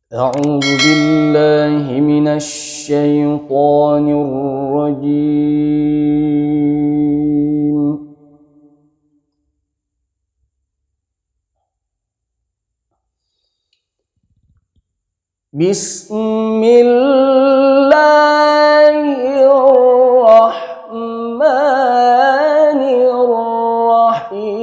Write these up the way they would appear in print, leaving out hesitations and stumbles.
أعوذ بالله من الشيطان الرجيم. بسم الله الرحمن الرحيم.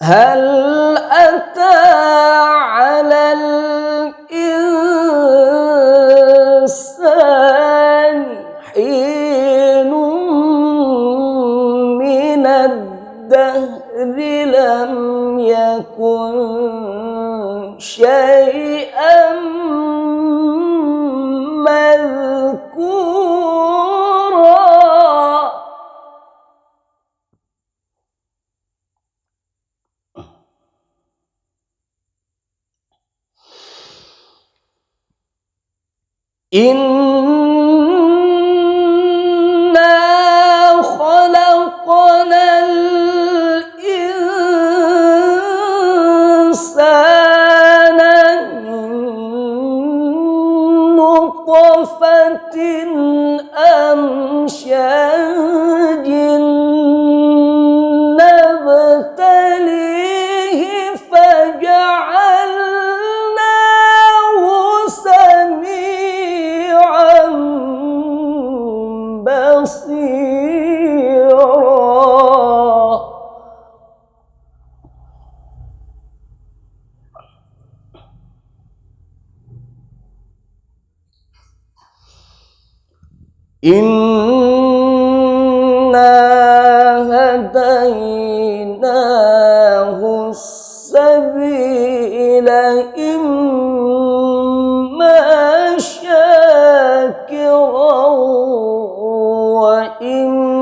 هل أتى على الإنسان حين من الدهر لم يكن شيئا مذكورا. إنا خلقنا الإنسان من نطفة أمشاج نبتليه فجعلناه سميعا بصيرا. إنا هديناه السبيل إما شاكرا وإما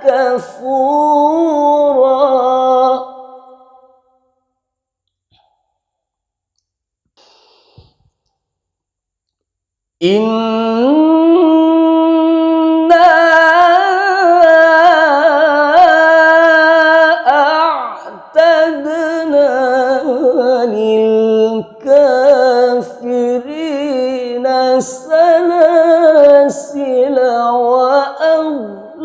كفورا. إنا أعتدنا للكافرين سلاسل وأغلالا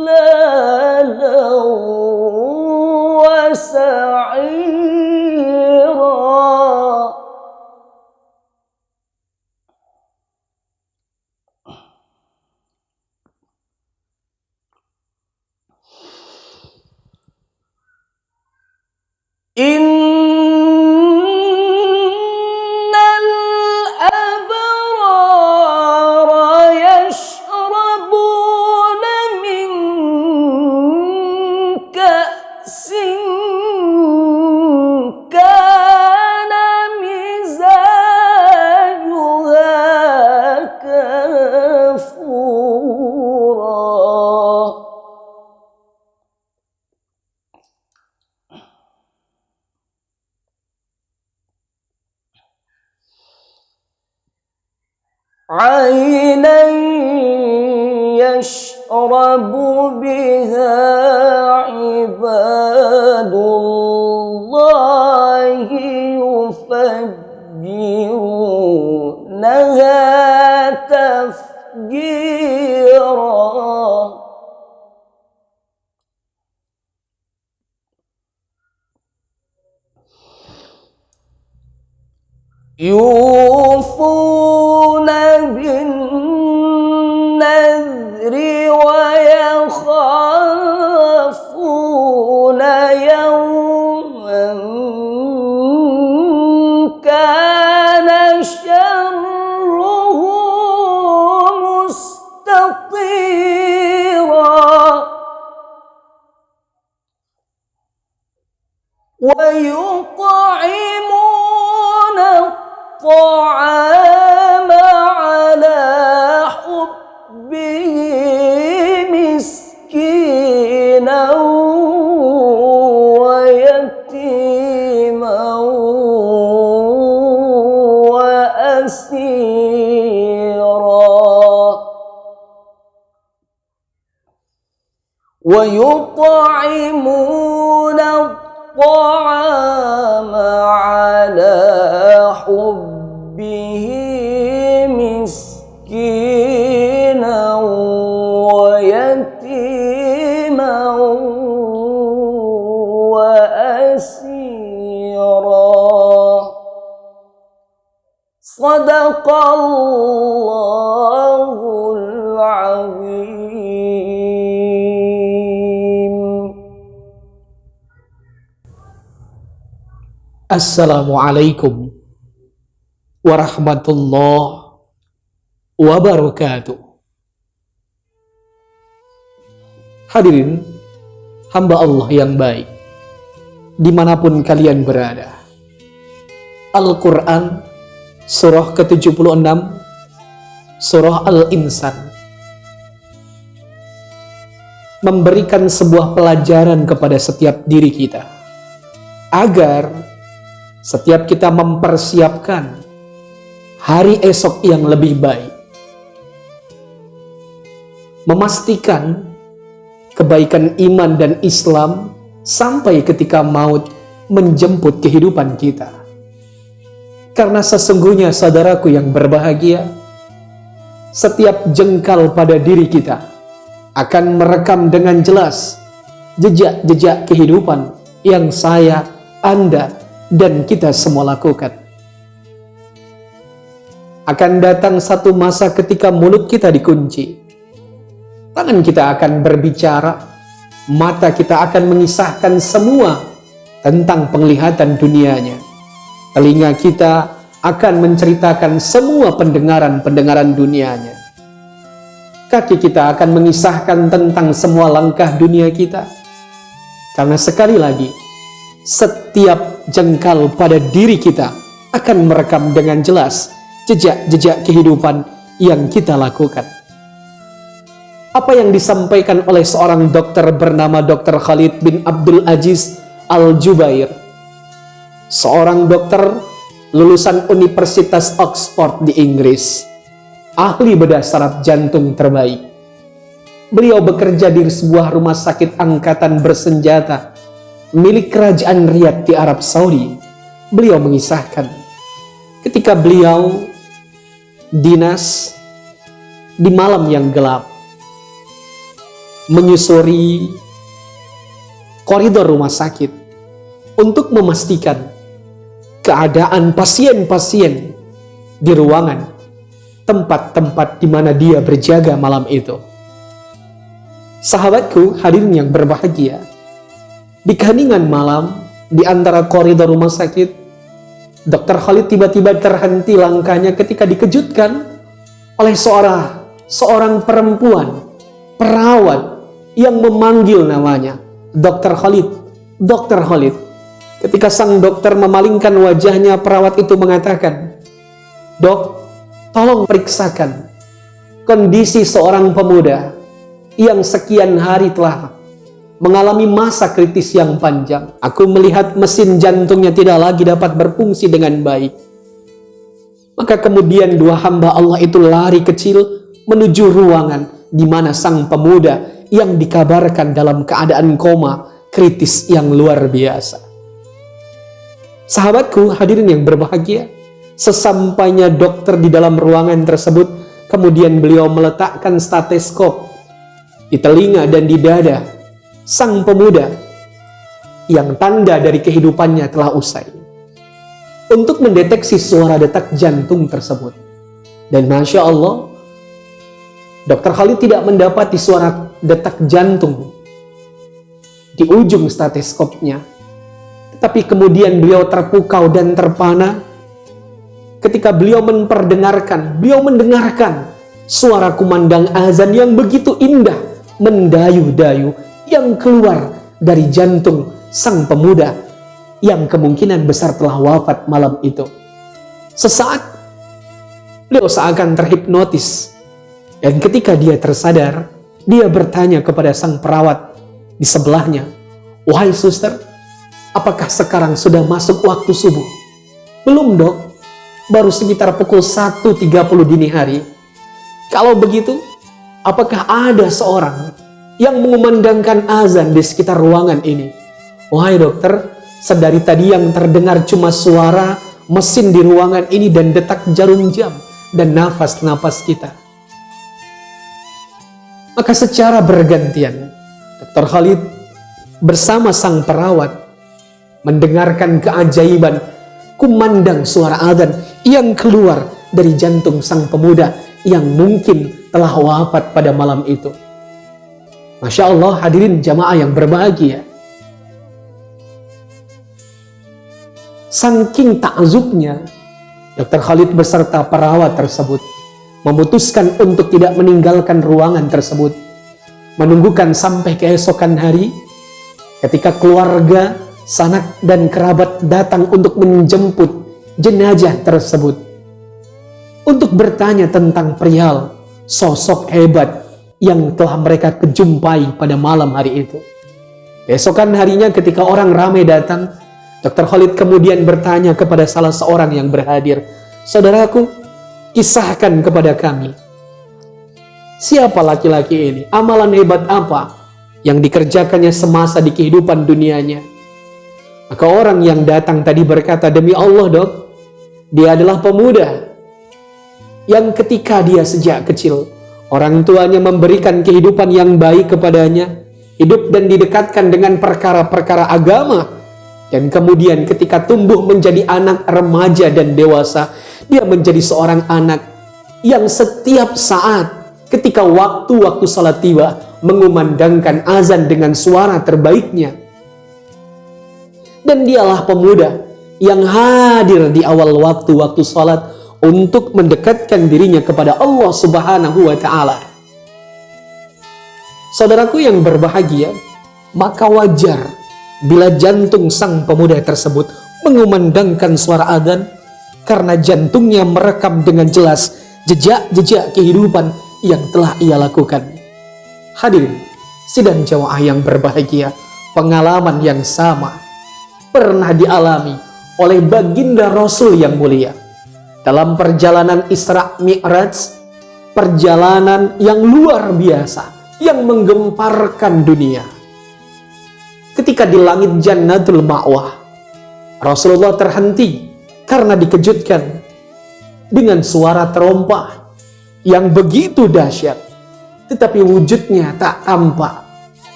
وسعيرا. إن الأبرار يشربون من كأس كان مزاجها كافورا. عينا يشرب بها عباد الله يفجرونها تفجيرا. يوفون بالنذر ويخافون يوما كان شره مستطيرا. ويطعمون الطعام على حبه مسكينا ويطعمون الطعام على حبه مسكينا ويتيما وأسيرا. صدق الله العظيم. Assalamualaikum warahmatullahi wabarakatuh. Hadirin hamba Allah yang baik, dimanapun kalian berada, Al-Quran surah ke-76, surah Al-Insan, memberikan sebuah pelajaran kepada setiap diri kita, agar setiap kita mempersiapkan hari esok yang lebih baik, memastikan kebaikan iman dan Islam sampai ketika maut menjemput kehidupan kita. Karena sesungguhnya saudaraku yang berbahagia, setiap jengkal pada diri kita akan merekam dengan jelas jejak-jejak kehidupan yang saya, Anda, dan kita semua lakukan. Akan datang satu masa ketika mulut kita dikunci, tangan kita akan berbicara, mata kita akan mengisahkan semua tentang penglihatan dunianya, telinga kita akan menceritakan semua pendengaran dunianya, kaki kita akan mengisahkan tentang semua langkah dunia kita. Karena sekali lagi, setiap jengkal pada diri kita akan merekam dengan jelas jejak-jejak kehidupan yang kita lakukan. Apa yang disampaikan oleh seorang dokter bernama Dr. Khalid bin Abdul Aziz Al-Jubair, seorang dokter lulusan Universitas Oxford di Inggris, ahli bedah saraf jantung terbaik. Beliau bekerja di sebuah rumah sakit angkatan bersenjata milik kerajaan Riyadh di Arab Saudi. Beliau mengisahkan ketika beliau dinas di malam yang gelap, menyusuri koridor rumah sakit untuk memastikan keadaan pasien-pasien di ruangan tempat-tempat di mana dia berjaga malam itu. Sahabatku hadirin yang berbahagia, di keheningan malam, di antara koridor rumah sakit, Dr. Khalid tiba-tiba terhenti langkahnya ketika dikejutkan oleh seorang perempuan, perawat yang memanggil namanya, Dr. Khalid, Dr. Khalid. Ketika sang dokter memalingkan wajahnya, perawat itu mengatakan, "Dok, tolong periksakan kondisi seorang pemuda yang sekian hari telah mengalami masa kritis yang panjang. Aku melihat mesin jantungnya tidak lagi dapat berfungsi dengan baik." Maka kemudian dua hamba Allah itu lari kecil menuju ruangan di mana sang pemuda yang dikabarkan dalam keadaan koma kritis yang luar biasa. Sahabatku hadirin yang berbahagia, sesampainya dokter di dalam ruangan tersebut, kemudian beliau meletakkan stetoskop di telinga dan di dada sang pemuda yang tanda dari kehidupannya telah usai, untuk mendeteksi suara detak jantung tersebut. Dan Masya Allah, Dr. Khalid tidak mendapati suara detak jantung di ujung stetoskopnya, tetapi kemudian beliau terpukau dan terpana ketika beliau mendengarkan suara kumandang azan yang begitu indah, mendayu-dayu, yang keluar dari jantung sang pemuda yang kemungkinan besar telah wafat malam itu. Sesaat beliau seakan terhipnotis, dan ketika dia tersadar, dia bertanya kepada sang perawat di sebelahnya, "Wahai suster, apakah sekarang sudah masuk waktu subuh?" "Belum, Dok, baru sekitar pukul 1.30 dini hari." "Kalau begitu, apakah ada seorang yang mengumandangkan azan di sekitar ruangan ini. Wahai dokter, sedari tadi yang terdengar cuma suara mesin di ruangan ini dan detak jarum jam dan nafas-nafas kita. Maka secara bergantian, Dr. Khalid bersama sang perawat mendengarkan keajaiban kumandang suara azan yang keluar dari jantung sang pemuda yang mungkin telah wafat pada malam itu. Masya Allah, hadirin jamaah yang berbahagia. Saking takjubnya, Dr. Khalid beserta perawat tersebut memutuskan untuk tidak meninggalkan ruangan tersebut, menunggukan sampai keesokan hari ketika keluarga, sanak dan kerabat datang untuk menjemput jenazah tersebut, untuk bertanya tentang perihal sosok hebat yang telah mereka kejumpai pada malam hari itu. Keesokan harinya ketika orang ramai datang, Dr. Khalid kemudian bertanya kepada salah seorang yang berhadir, "Saudaraku, kisahkan kepada kami, siapa laki-laki ini? Amalan hebat apa yang dikerjakannya semasa di kehidupan dunianya?" Maka orang yang datang tadi berkata, "Demi Allah dok, dia adalah pemuda yang ketika dia sejak kecil, orang tuanya memberikan kehidupan yang baik kepadanya, hidup dan didekatkan dengan perkara-perkara agama. Dan kemudian ketika tumbuh menjadi anak remaja dan dewasa, dia menjadi seorang anak yang setiap saat ketika waktu-waktu salat tiba, mengumandangkan azan dengan suara terbaiknya. Dan dialah pemuda yang hadir di awal waktu-waktu salat untuk mendekatkan dirinya kepada Allah Subhanahu wa Ta'ala." Saudaraku yang berbahagia, maka wajar bila jantung sang pemuda tersebut mengumandangkan suara adzan, karena jantungnya merekam dengan jelas jejak-jejak kehidupan yang telah ia lakukan. Hadirin sidang jamaah yang berbahagia, pengalaman yang sama pernah dialami oleh baginda Rasul yang mulia dalam perjalanan Isra Mi'raj, perjalanan yang luar biasa yang menggemparkan dunia. Ketika di langit Jannatul Ma'wah, Rasulullah terhenti karena dikejutkan dengan suara terompah yang begitu dahsyat, tetapi wujudnya tak tampak.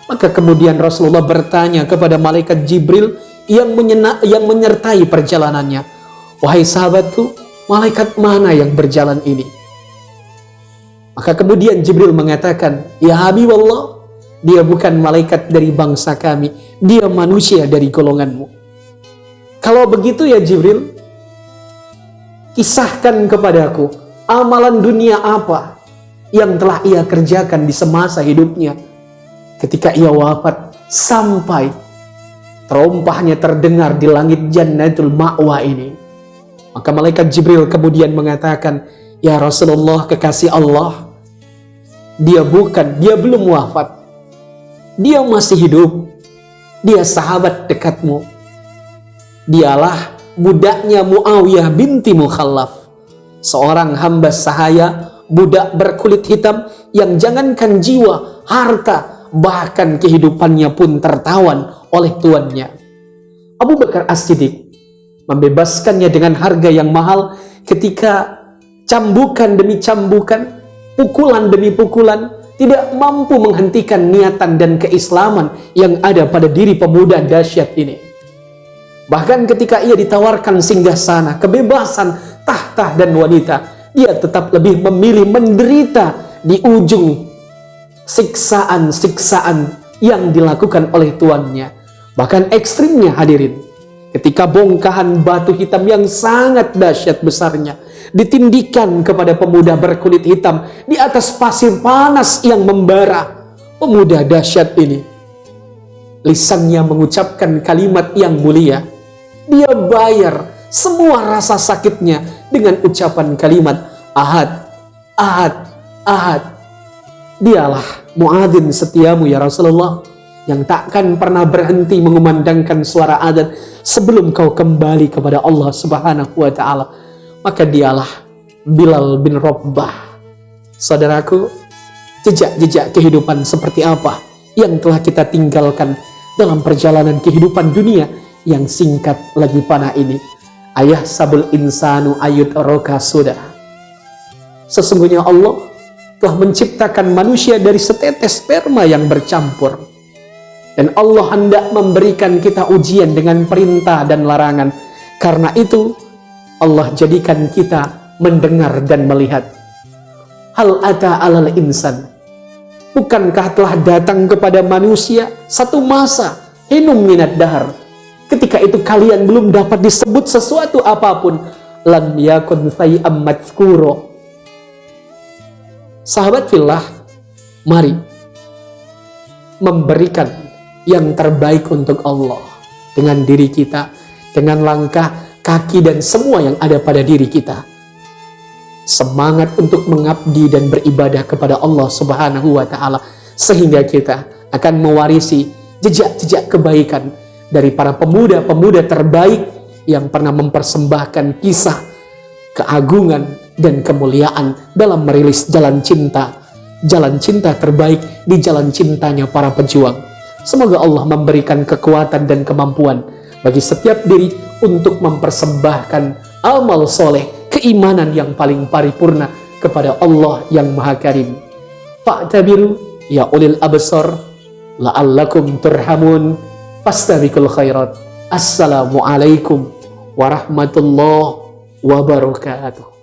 Maka kemudian Rasulullah bertanya kepada malaikat Jibril yang menyertai perjalanannya, "Wahai sahabatku, malaikat mana yang berjalan ini?" Maka kemudian Jibril mengatakan, "Ya Habiballah, dia bukan malaikat dari bangsa kami, dia manusia dari golonganmu." Kalau begitu ya Jibril, kisahkan kepadaku amalan dunia apa yang telah ia kerjakan di semasa hidupnya ketika ia wafat sampai terompahnya terdengar di langit Jannatul Ma'wa ini. Maka malaikat Jibril kemudian mengatakan, "Ya Rasulullah, kekasih Allah, dia belum wafat. Dia masih hidup. Dia sahabat dekatmu. Dialah budaknya Muawiyah binti Mukhallaf, seorang hamba sahaya, budak berkulit hitam yang jangankan jiwa, harta, bahkan kehidupannya pun tertawan oleh tuannya. Abu Bakar As-Siddiq membebaskannya dengan harga yang mahal ketika cambukan demi cambukan, pukulan demi pukulan tidak mampu menghentikan niatan dan keislaman yang ada pada diri pemuda dahsyat ini. Bahkan ketika ia ditawarkan singgasana, kebebasan, tahta dan wanita, dia tetap lebih memilih menderita di ujung siksaan-siksaan yang dilakukan oleh tuannya. Bahkan ekstrimnya hadirin, ketika bongkahan batu hitam yang sangat dahsyat besarnya ditindikan kepada pemuda berkulit hitam di atas pasir panas yang membara, pemuda dahsyat ini lisannya mengucapkan kalimat yang mulia. Dia bayar semua rasa sakitnya dengan ucapan kalimat Ahad, Ahad, Ahad. Dialah muadzin setiamu ya Rasulullah, yang takkan pernah berhenti mengumandangkan suara adzan sebelum kau kembali kepada Allah Subhanahu wa Ta'ala. Maka dialah Bilal bin Rabah. Saudaraku, jejak-jejak kehidupan seperti apa yang telah kita tinggalkan dalam perjalanan kehidupan dunia yang singkat lagi panah ini. Ayah sabul insanu ayut roka sudah. Sesungguhnya Allah telah menciptakan manusia dari setetes sperma yang bercampur. Dan Allah hendak memberikan kita ujian dengan perintah dan larangan. Karena itu Allah jadikan kita mendengar dan melihat. Hal ata alal insan. Bukankah telah datang kepada manusia satu masa hinum minat dahar, ketika itu kalian belum dapat disebut sesuatu apapun, lam yakun shay'an madhkura. Sahabat fillah, mari memberikan yang terbaik untuk Allah dengan diri kita, dengan langkah, kaki dan semua yang ada pada diri kita. Semangat untuk mengabdi dan beribadah kepada Allah Subhanahu wa Ta'ala, sehingga kita akan mewarisi jejak-jejak kebaikan dari para pemuda-pemuda terbaik yang pernah mempersembahkan kisah keagungan dan kemuliaan dalam merilis jalan cinta terbaik di jalan cintanya para pejuang. Semoga Allah memberikan kekuatan dan kemampuan bagi setiap diri untuk mempersembahkan amal soleh, keimanan yang paling paripurna kepada Allah yang Maha Karim. Fa'tabiru ya ulil absar la'allakum turhamun. Fastabiqul khairat. Assalamualaikum warahmatullahi wabarakatuh.